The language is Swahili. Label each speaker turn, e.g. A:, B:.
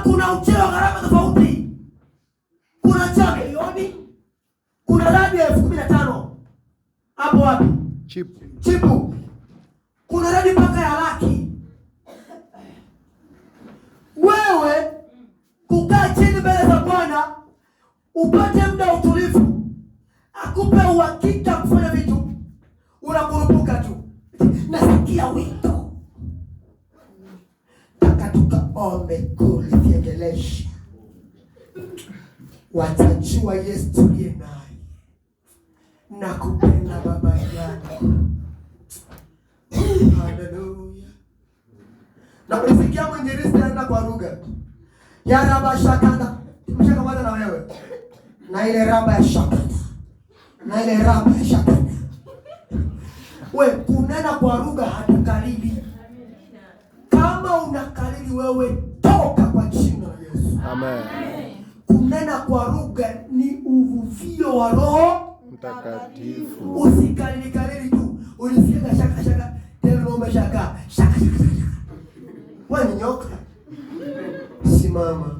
A: kuna ucheo wa gharama tofauti. Kuna cha milioni, kuna radi ya 15,000. Hapo wapi? Chipu. Kuna radi mpaka ya laki. Wewe kukaa chini mbele za Bwana, upate muda utulivu, akupe uhakika kufanya vitu, unakurupuka tu. Nasikia wito. Taka tukaombe kulifyegelesha. Watajua Yesu tuliye naye. Nakupenda baba yangu. Haleluya. Na kusikia mwinjilisti anaenda kwa lugha. Ya raba shakanda. Tumeshakamata na wewe. Na ile raba ya shakanda. Na ile raba ya shakanda. Wewe kunena kwa lugha hatukalili. Kama unakalili wewe, toka kwa jina la Yesu.
B: Amen.
A: Kunena kwa lugha ni uvuvio wa Roho
B: Mtakatifu.
A: Usikalili tu. Ulisikia shaka. Tena umeshaka. Shaka. Wewe ni nyoka. Simama.